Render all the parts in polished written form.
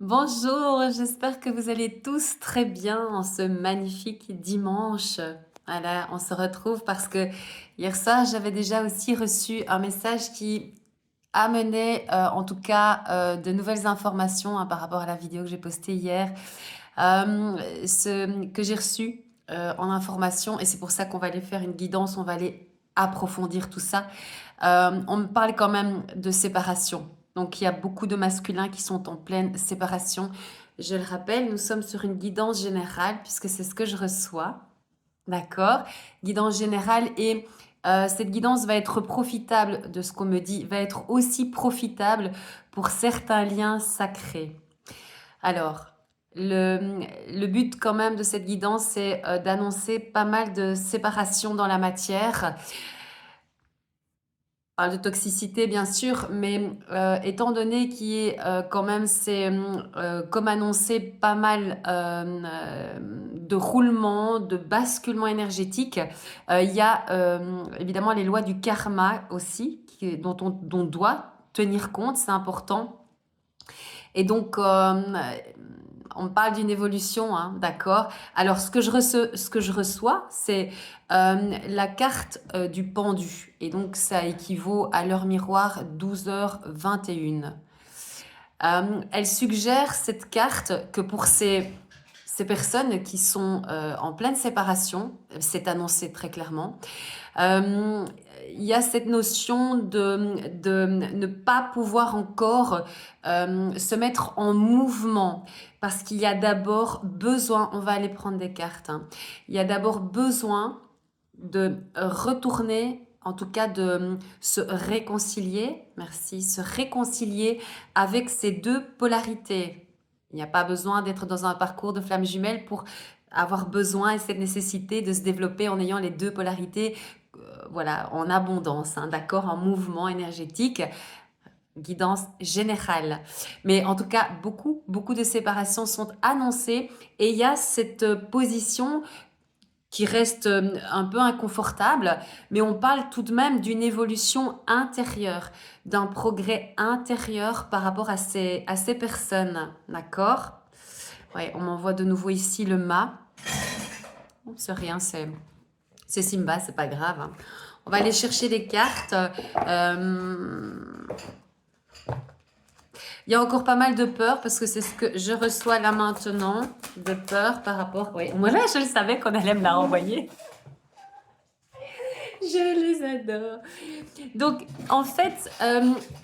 Bonjour, j'espère que vous allez tous très bien en ce magnifique dimanche. Voilà, on se retrouve parce que hier soir, j'avais déjà aussi reçu un message qui amenait, en tout cas, de nouvelles informations, hein, par rapport à la vidéo que j'ai postée hier, que j'ai reçu en information, et c'est pour ça qu'on va aller faire une guidance, on va aller approfondir tout ça. On me parle quand même de séparation. Donc, il y a beaucoup de masculins qui sont en pleine séparation. Je le rappelle, nous sommes sur une guidance générale puisque c'est ce que je reçois. D'accord? Guidance générale et cette guidance va être profitable de ce qu'on me dit, va être aussi profitable pour certains liens sacrés. Alors, le but quand même de cette guidance, c'est d'annoncer pas mal de séparation dans la matière. De toxicité bien sûr, mais étant donné qu'il y ait quand même comme annoncé pas mal de roulements, de basculements énergétiques, il y a évidemment les lois du karma aussi, dont on doit tenir compte, c'est important. Et donc, on parle d'une évolution, hein, d'accord. Alors, ce que je reçois, c'est la carte du pendu. Et donc, ça équivaut à l'heure miroir 12h21. Elle suggère cette carte que pour ces personnes qui sont en pleine séparation, c'est annoncé très clairement, euh, il y a cette notion de ne pas pouvoir encore se mettre en mouvement parce qu'il y a d'abord besoin, on va aller prendre des cartes, hein, il y a d'abord besoin de retourner, en tout cas de se réconcilier, merci, se réconcilier avec ces deux polarités. Il n'y a pas besoin d'être dans un parcours de flammes jumelles pour avoir besoin et cette nécessité de se développer en ayant les deux polarités, voilà, en abondance, hein, d'accord, en mouvement énergétique, guidance générale. Mais en tout cas, beaucoup de séparations sont annoncées et il y a cette position qui reste un peu inconfortable, mais on parle tout de même d'une évolution intérieure, d'un progrès intérieur par rapport à ces personnes, d'accord? Ouais, on m'envoie de nouveau ici le mât. C'est rien, c'est Simba, c'est pas grave, hein. On va aller chercher des cartes. Il y a encore pas mal de peur parce que c'est ce que je reçois là maintenant, de peur par rapport... Oui, moi là, je le savais qu'on allait me la renvoyer. Je les adore. Donc, en fait,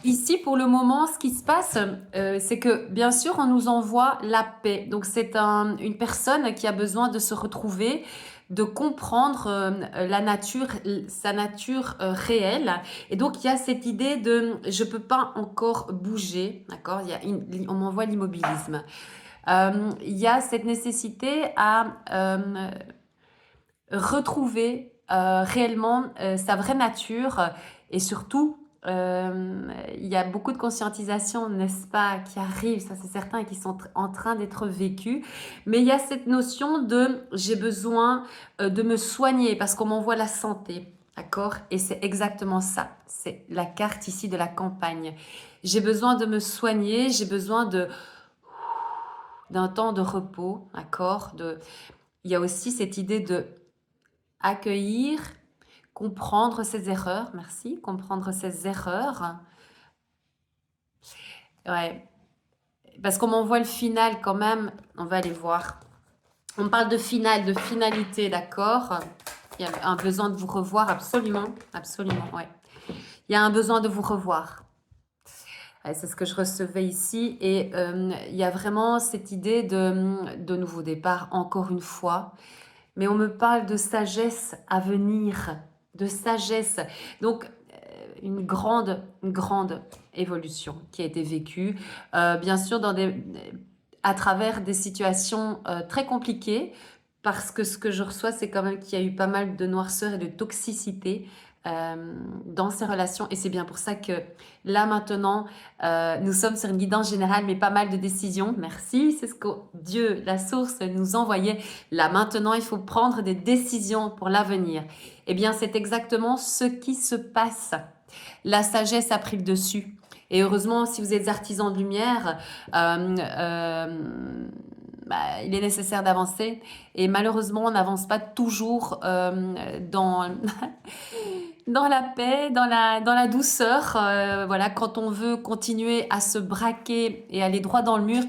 ici, pour le moment, ce qui se passe, c'est que, bien sûr, on nous envoie la paix. Donc, c'est une personne qui a besoin de se retrouver, de comprendre la nature, sa nature réelle. Et donc, il y a cette idée de je peux pas encore bouger, d'accord? On m'envoie l'immobilisme. Il y a cette nécessité à retrouver réellement sa vraie nature et surtout il y a beaucoup de conscientisation, n'est-ce pas, qui arrive, ça c'est certain, et qui sont en train d'être vécues. Mais il y a cette notion de j'ai besoin de me soigner parce qu'on m'envoie la santé, d'accord? Et c'est exactement ça. C'est la carte ici de la campagne. J'ai besoin de me soigner, j'ai besoin d'un temps de repos, d'accord? Il y a aussi cette idée de accueillir, comprendre ses erreurs, merci, comprendre ses erreurs. Ouais, parce qu'on m'envoie le final quand même, on va aller voir. On parle de final, de finalité, d'accord? Il y a un besoin de vous revoir, absolument, absolument, ouais. Il y a un besoin de vous revoir. Ouais, c'est ce que je recevais ici et il y a vraiment cette idée de nouveau départ, encore une fois. Mais on me parle de sagesse à venir, de sagesse. Donc, une grande évolution qui a été vécue, bien sûr, à travers des situations très compliquées, parce que ce que je reçois, c'est quand même qu'il y a eu pas mal de noirceur et de toxicité dans ces relations. Et c'est bien pour ça que là, maintenant, nous sommes sur une guidance générale, mais pas mal de décisions. Merci, c'est ce que Dieu, la source, nous envoyait. Là, maintenant, il faut prendre des décisions pour l'avenir. Eh bien, c'est exactement ce qui se passe. La sagesse a pris le dessus. Et heureusement, si vous êtes artisan de lumière, il est nécessaire d'avancer. Et malheureusement, on n'avance pas toujours dans, dans la paix, dans la douceur. Voilà, quand on veut continuer à se braquer et aller droit dans le mur,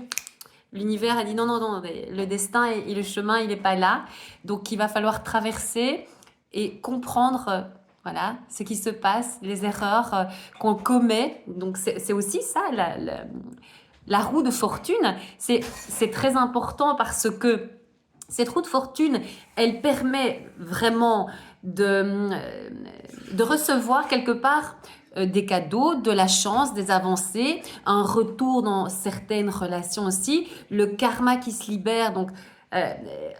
l'univers a dit non, non, non, le destin et le chemin, il n'est pas là. Donc, il va falloir traverser et comprendre voilà, ce qui se passe, les erreurs qu'on commet. Donc, c'est aussi ça, la roue de fortune. C'est très important parce que cette roue de fortune, elle permet vraiment de recevoir quelque part des cadeaux, de la chance, des avancées, un retour dans certaines relations aussi, le karma qui se libère. Donc,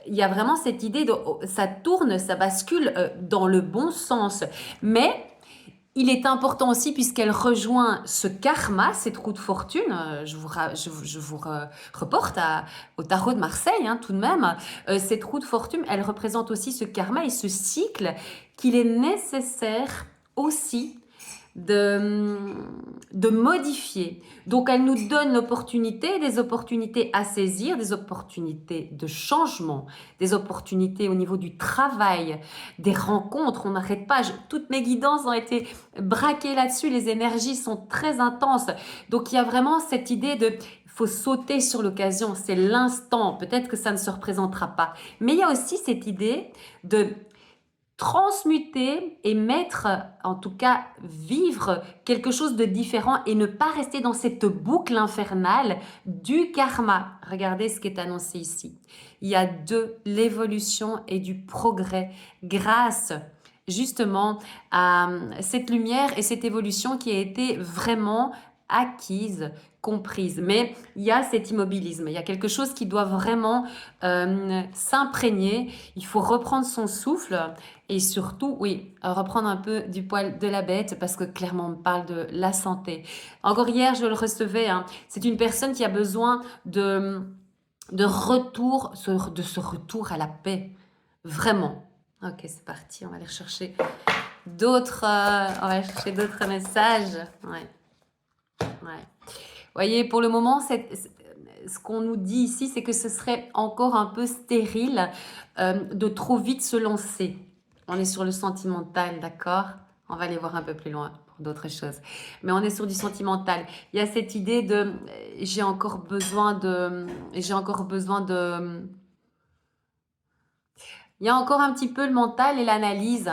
il y a vraiment cette idée de ça tourne, ça bascule dans le bon sens. Mais il est important aussi, puisqu'elle rejoint ce karma, cette roue de fortune, je vous reporte au tarot de Marseille, hein, tout de même, cette roue de fortune, elle représente aussi ce karma et ce cycle qu'il est nécessaire aussi de, de modifier. Donc, elle nous donne l'opportunité, des opportunités à saisir, des opportunités de changement, des opportunités au niveau du travail, des rencontres. On n'arrête pas. Toutes mes guidances ont été braquées là-dessus. Les énergies sont très intenses. Donc, il y a vraiment cette idée de... Il faut sauter sur l'occasion. C'est l'instant. Peut-être que ça ne se représentera pas. Mais il y a aussi cette idée de transmuter et mettre, en tout cas vivre quelque chose de différent et ne pas rester dans cette boucle infernale du karma. Regardez ce qui est annoncé ici. Il y a de l'évolution et du progrès grâce justement à cette lumière et cette évolution qui a été vraiment acquise, comprise. Mais il y a cet immobilisme, il y a quelque chose qui doit vraiment s'imprégner. Il faut reprendre son souffle et surtout, oui, reprendre un peu du poil de la bête parce que clairement, on parle de la santé. Encore hier, je le recevais. Hein, c'est une personne qui a besoin de retour, de ce retour à la paix. Vraiment. Ok, c'est parti. On va aller chercher on va aller chercher d'autres messages. Ouais. Ouais. Vous voyez, pour le moment, ce qu'on nous dit ici, c'est que ce serait encore un peu stérile de trop vite se lancer. On est sur le sentimental, d'accord? On va aller voir un peu plus loin pour d'autres choses. Mais on est sur du sentimental. Il y a cette idée de j'ai encore besoin de... Il y a encore un petit peu le mental et l'analyse.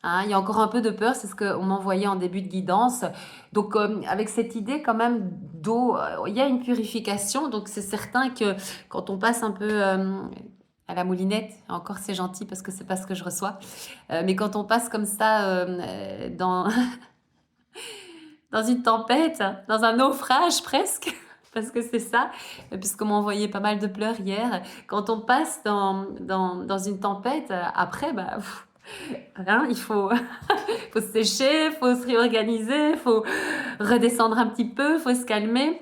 Hein, il y a encore un peu de peur, c'est ce qu'on m'envoyait en début de guidance. Donc, avec cette idée quand même d'eau, il y a une purification. Donc, c'est certain que quand on passe un peu à la moulinette, encore c'est gentil parce que c'est pas ce que je reçois, mais quand on passe comme ça dans, dans une tempête, dans un naufrage presque, parce que c'est ça, puisqu'on m'a envoyé pas mal de pleurs hier, quand on passe dans une tempête, après, bah... Hein, il faut, faut se sécher, il faut se réorganiser, il faut redescendre un petit peu, il faut se calmer.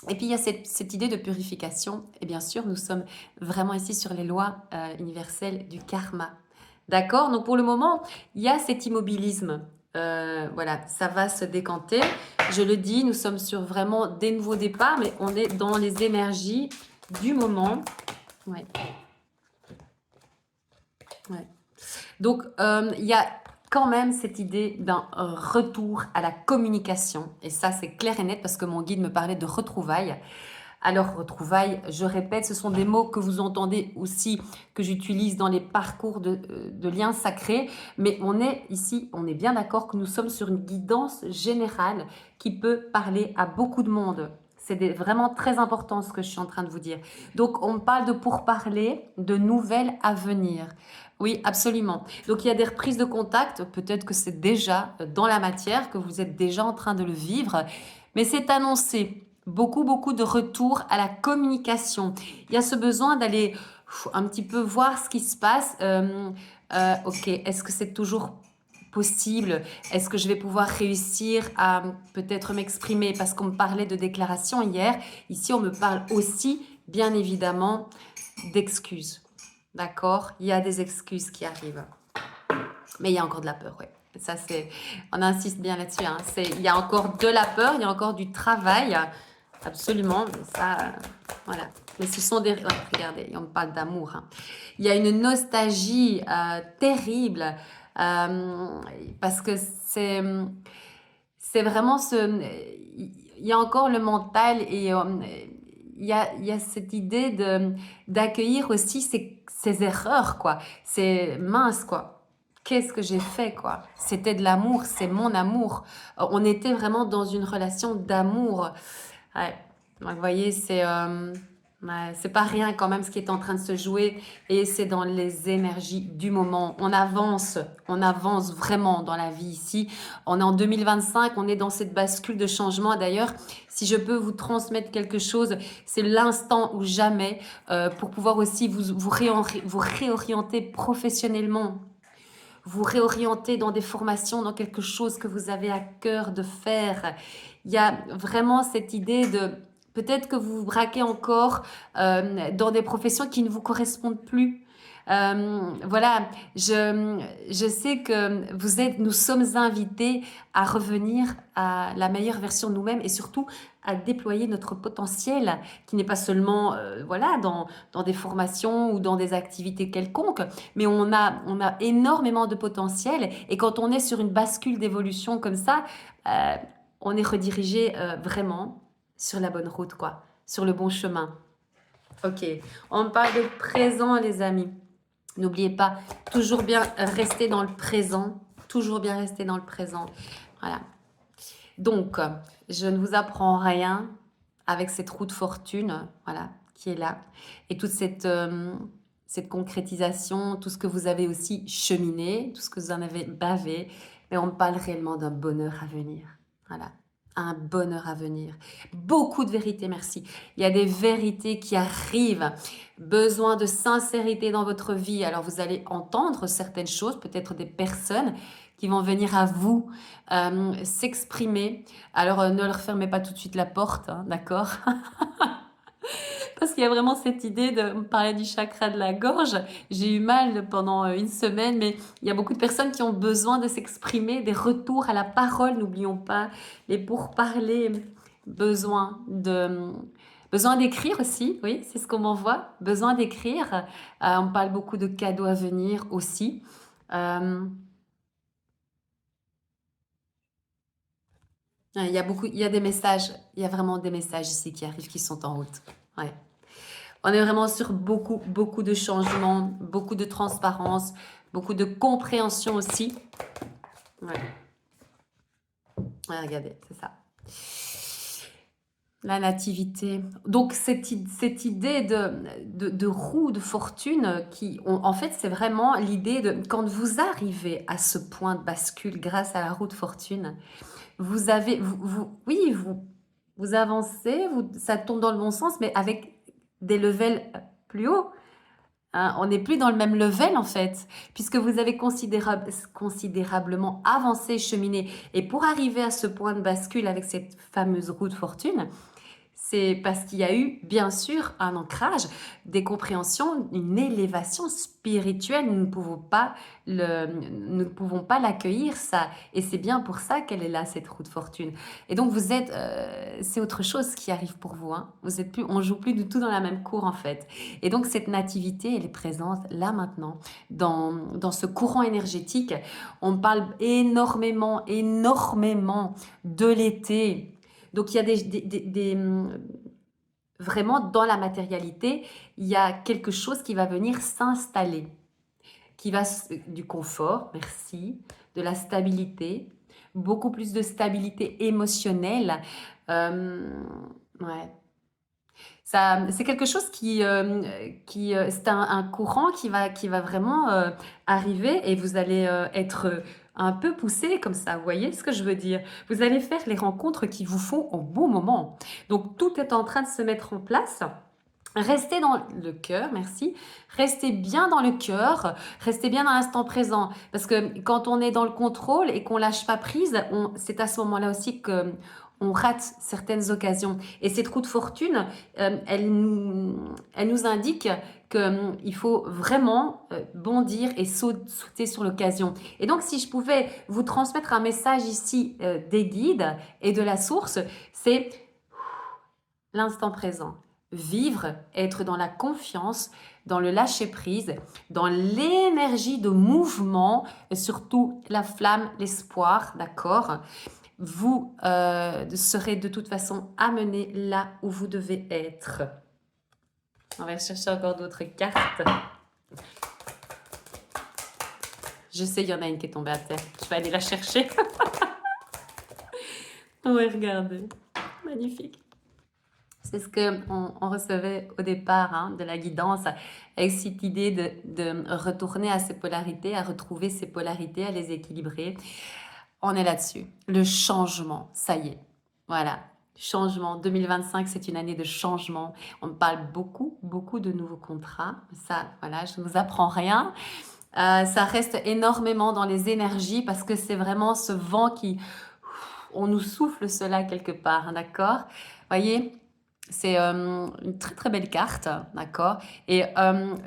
Et puis il y a cette idée de purification. Et bien sûr, nous sommes vraiment ici sur les lois universelles du karma. D'accord? Donc pour le moment, il y a cet immobilisme. Voilà, ça va se décanter. Je le dis, nous sommes sur vraiment des nouveaux départs, mais on est dans les énergies du moment. Ouais. Ouais. Donc, il y a quand même cette idée d'un retour à la communication. Et ça, c'est clair et net parce que mon guide me parlait de retrouvailles. Alors, retrouvailles, je répète, ce sont des mots que vous entendez aussi, que j'utilise dans les parcours de liens sacrés. Mais on est ici, on est bien d'accord que nous sommes sur une guidance générale qui peut parler à beaucoup de monde. C'est vraiment très important ce que je suis en train de vous dire. Donc, on parle de pourparler, de nouvelles à venir. Oui, absolument. Donc, il y a des reprises de contact. Peut-être que c'est déjà dans la matière, que vous êtes déjà en train de le vivre. Mais c'est annoncé. Beaucoup, beaucoup de retour à la communication. Il y a ce besoin d'aller un petit peu voir ce qui se passe. Ok, est-ce que c'est toujours possible? Est-ce que je vais pouvoir réussir à peut-être m'exprimer? Parce qu'on me parlait de déclaration hier. Ici, on me parle aussi, bien évidemment, d'excuses. D'accord? Il y a des excuses qui arrivent. Mais il y a encore de la peur, ouais. Ça, on insiste bien là-dessus, hein. Il y a encore de la peur, il y a encore du travail, absolument. Mais ça, voilà. Mais ce sont des... ouais, regardez, on parle d'amour, hein. Il y a une nostalgie terrible parce que c'est vraiment il y a encore le mental et il y a cette idée d'accueillir aussi ces erreurs, quoi. C'est mince, quoi. Qu'est-ce que j'ai fait, quoi? C'était de l'amour, c'est mon amour. On était vraiment dans une relation d'amour. Ouais. Donc, vous voyez, ouais, c'est pas rien quand même ce qui est en train de se jouer et c'est dans les énergies du moment. On avance vraiment dans la vie ici. On est en 2025, on est dans cette bascule de changement. D'ailleurs, si je peux vous transmettre quelque chose, c'est l'instant ou jamais pour pouvoir aussi vous réorienter professionnellement, vous réorienter dans des formations, dans quelque chose que vous avez à cœur de faire. Il y a vraiment cette idée de peut-être que vous vous braquez encore dans des professions qui ne vous correspondent plus. Voilà, je sais que nous sommes invités à revenir à la meilleure version de nous-mêmes et surtout à déployer notre potentiel qui n'est pas seulement voilà, dans des formations ou dans des activités quelconques, mais on a énormément de potentiel et quand on est sur une bascule d'évolution comme ça, euh, on est redirigé vraiment sur la bonne route, quoi, sur le bon chemin. Ok, on parle de présent, les amis. N'oubliez pas, toujours bien rester dans le présent. Toujours bien rester dans le présent. Voilà. Donc, je ne vous apprends rien avec cette roue de fortune, voilà, qui est là. Et toute cette concrétisation, tout ce que vous avez aussi cheminé, tout ce que vous en avez bavé. Mais on parle réellement d'un bonheur à venir. Voilà. Un bonheur à venir. Beaucoup de vérités, merci. Il y a des vérités qui arrivent. Besoin de sincérité dans votre vie. Alors, vous allez entendre certaines choses, peut-être des personnes qui vont venir à vous s'exprimer. Alors, ne leur fermez pas tout de suite la porte, hein, d'accord? Parce qu'il y a vraiment cette idée de me parler du chakra de la gorge. J'ai eu mal pendant une semaine, mais il y a beaucoup de personnes qui ont besoin de s'exprimer, des retours à la parole, n'oublions pas, les pourparlers, besoin de... Besoin d'écrire aussi, oui, c'est ce qu'on m'envoie. Besoin d'écrire. On parle beaucoup de cadeaux à venir aussi. Il y a des messages, il y a vraiment des messages ici qui arrivent, qui sont en route. Ouais. On est vraiment sur beaucoup, beaucoup de changements, beaucoup de transparence, beaucoup de compréhension aussi. Ouais. Ouais, regardez, c'est ça. La nativité. Donc, cette idée de roue de fortune, en fait, c'est vraiment l'idée de quand vous arrivez à ce point de bascule grâce à la roue de fortune, vous avez, oui, vous avancez, ça tombe dans le bon sens, mais avec des levels plus hauts. Hein, on n'est plus dans le même level en fait, puisque vous avez considérablement avancé, cheminé. Et pour arriver à ce point de bascule avec cette fameuse roue de fortune, c'est parce qu'il y a eu, bien sûr, un ancrage, des compréhensions, une élévation spirituelle. Nous ne pouvons pas l'accueillir, ça. Et c'est bien pour ça qu'elle est là, cette roue de fortune. Et donc, c'est autre chose qui arrive pour vous, hein. On joue plus du tout dans la même cour, en fait. Et donc, cette nativité, elle est présente là, maintenant, dans ce courant énergétique. On parle énormément, énormément de l'été. Donc, il y a vraiment dans la matérialité, il y a quelque chose qui va venir s'installer, du confort, merci, de la stabilité, beaucoup plus de stabilité émotionnelle. Ouais. Ça, c'est quelque chose c'est un courant qui va vraiment arriver et vous allez être un peu poussé comme ça. Vous voyez ce que je veux dire? Vous allez faire les rencontres qui vous font au bon moment. Donc, tout est en train de se mettre en place. Restez dans le cœur, merci. Restez bien dans le cœur, restez bien dans l'instant présent. Parce que quand on est dans le contrôle et qu'on lâche pas prise, c'est à ce moment-là aussi que on rate certaines occasions. Et cette roue de fortune, elle nous indique qu'il faut vraiment bondir et sauter sur l'occasion. Et donc, si je pouvais vous transmettre un message ici des guides et de la source, c'est l'instant présent. Vivre, être dans la confiance, dans le lâcher-prise, dans l'énergie de mouvement, et surtout la flamme, l'espoir, d'accord? Vous serez de toute façon amené là où vous devez être. On va chercher encore d'autres cartes. Je sais, il y en a une qui est tombée à terre. Je vais aller la chercher. Ouais, regardez. Magnifique. C'est ce qu'on recevait au départ hein, de la guidance, avec cette idée de retourner à ses polarités, à retrouver ses polarités, à les équilibrer. On est là-dessus. Le changement, ça y est. Voilà. Changement. 2025, c'est une année de changement. On parle beaucoup, beaucoup de nouveaux contrats. Ça, voilà, je ne vous apprends rien. Ça reste énormément dans les énergies parce que c'est vraiment ce vent qui... On nous souffle cela quelque part, hein, d'accord? Voyez, c'est une très très belle carte, d'accord? Et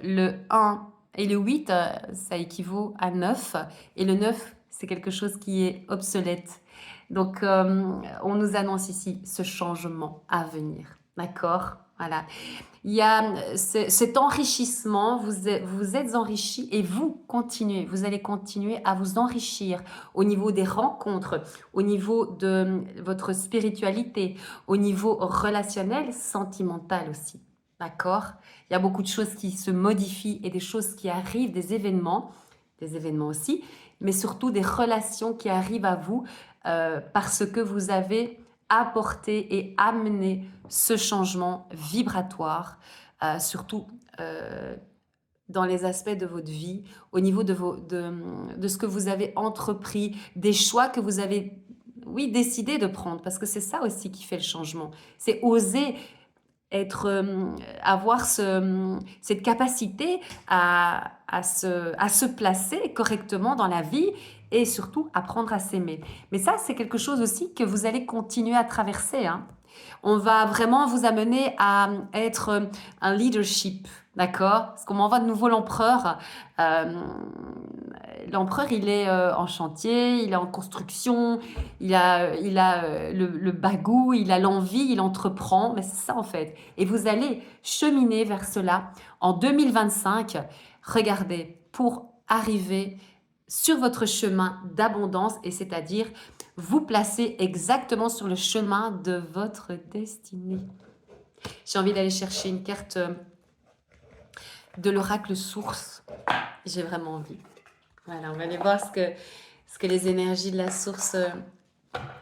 le 1 et le 8, ça équivaut à 9. Et le 9, c'est quelque chose qui est obsolète. Donc, on nous annonce ici ce changement à venir, d'accord? Voilà. Il y a cet enrichissement, vous êtes enrichi et vous continuez, vous allez continuer à vous enrichir au niveau des rencontres, au niveau de votre spiritualité, au niveau relationnel, sentimental aussi. D'accord? Il y a beaucoup de choses qui se modifient et des choses qui arrivent, des événements aussi, mais surtout des relations qui arrivent à vous parce que vous avez apporter et amener ce changement vibratoire, surtout dans les aspects de votre vie, au niveau de ce que vous avez entrepris, des choix que vous avez, oui, décidé de prendre, parce que c'est ça aussi qui fait le changement. C'est oser avoir cette capacité à se placer correctement dans la vie et surtout apprendre à s'aimer. Mais ça, c'est quelque chose aussi que vous allez continuer à traverser, hein. On va vraiment vous amener à être un leadership, d'accord? Parce qu'on m'envoie de nouveau l'empereur. L'empereur, il est en chantier, il est en construction, il a le bagou, il a l'envie, il entreprend. Mais c'est ça en fait. Et vous allez cheminer vers cela en 2025. Regardez, pour arriver sur votre chemin d'abondance, et c'est-à-dire vous placer exactement sur le chemin de votre destinée. J'ai envie d'aller chercher une carte de l'oracle source. J'ai vraiment envie. Voilà, on va aller voir ce que les énergies de la source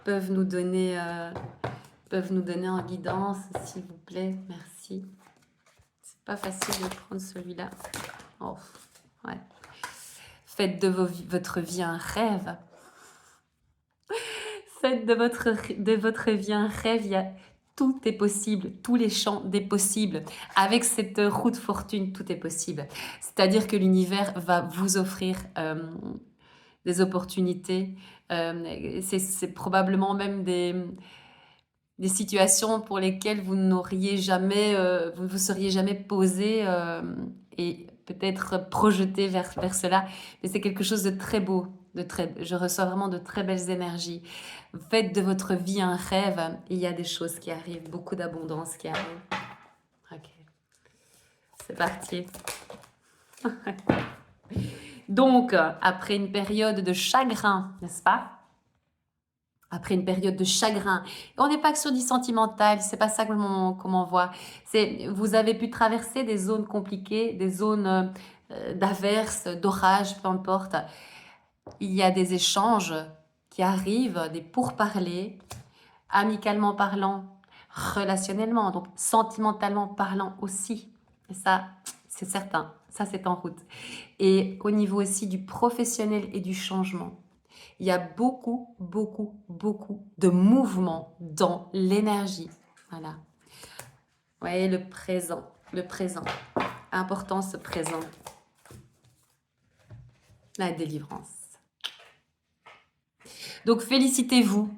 peuvent nous donner en guidance, s'il vous plaît. Merci. C'est pas facile de prendre celui-là. Oh, ouais. Faites de votre vie un rêve. Faites de votre vie un rêve. Tout est possible, tous les champs des possibles. Avec cette roue de fortune, tout est possible. C'est-à-dire que l'univers va vous offrir des opportunités. C'est probablement même des situations pour lesquelles vous n'auriez jamais, vous ne vous seriez jamais posé et peut-être projeté vers cela. Mais c'est quelque chose de très beau. Je reçois vraiment de très belles énergies. Faites de votre vie un rêve. Il y a des choses qui arrivent, beaucoup d'abondance qui arrive. Ok, c'est parti. Donc, après une période de chagrin, n'est-ce pas? Après une période de chagrin. On n'est pas que sur du sentimental, c'est pas ça qu'on m'envoie. Vous avez pu traverser des zones compliquées, des zones d'averses, d'orages, peu importe. Il y a des échanges qui arrivent, des pourparlers, amicalement parlant, relationnellement, donc sentimentalement parlant aussi. Et ça, c'est certain, ça c'est en route. Et au niveau aussi du professionnel et du changement, il y a beaucoup, beaucoup, beaucoup de mouvements dans l'énergie. Voilà. Vous voyez, le présent. Important ce présent. La délivrance. Donc félicitez-vous.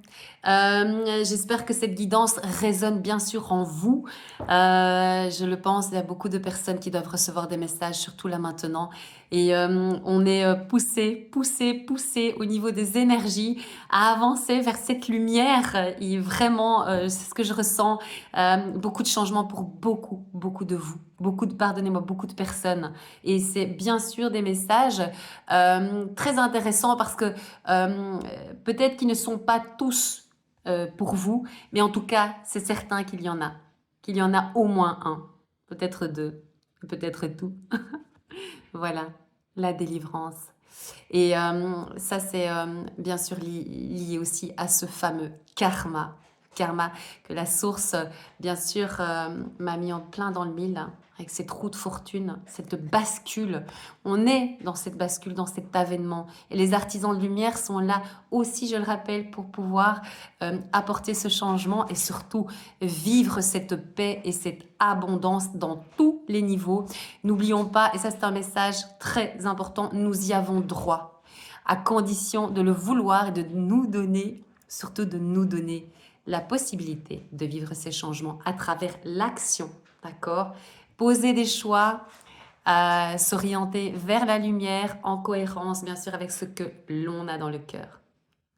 J'espère que cette guidance résonne bien sûr en vous. Je le pense, il y a beaucoup de personnes qui doivent recevoir des messages, surtout là maintenant. Et on est poussé au niveau des énergies à avancer vers cette lumière. Et vraiment, c'est ce que je ressens. Beaucoup de changements pour beaucoup de vous. Pardonnez-moi, beaucoup de personnes. Et c'est bien sûr des messages très intéressants parce que peut-être qu'ils ne sont pas tous pour vous, mais en tout cas, c'est certain qu'il y en a au moins un, peut-être deux, peut-être tout. Voilà, la délivrance. Et ça, c'est bien sûr lié aussi à ce fameux karma. Karma que la source, bien sûr, m'a mis en plein dans le mille, hein, avec cette roue de fortune, cette bascule. On est dans cette bascule, dans cet avènement. Et les artisans de lumière sont là aussi, je le rappelle, pour pouvoir apporter ce changement et surtout vivre cette paix et cette abondance dans tous les niveaux. N'oublions pas, et ça c'est un message très important, nous y avons droit, à condition de le vouloir et de nous donner, surtout de nous donner la possibilité de vivre ces changements à travers l'action, d'accord? Poser des choix, s'orienter vers la lumière en cohérence, bien sûr, avec ce que l'on a dans le cœur.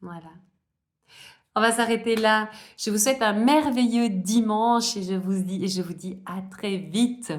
Voilà. On va s'arrêter là. Je vous souhaite un merveilleux dimanche et je vous dis à très vite.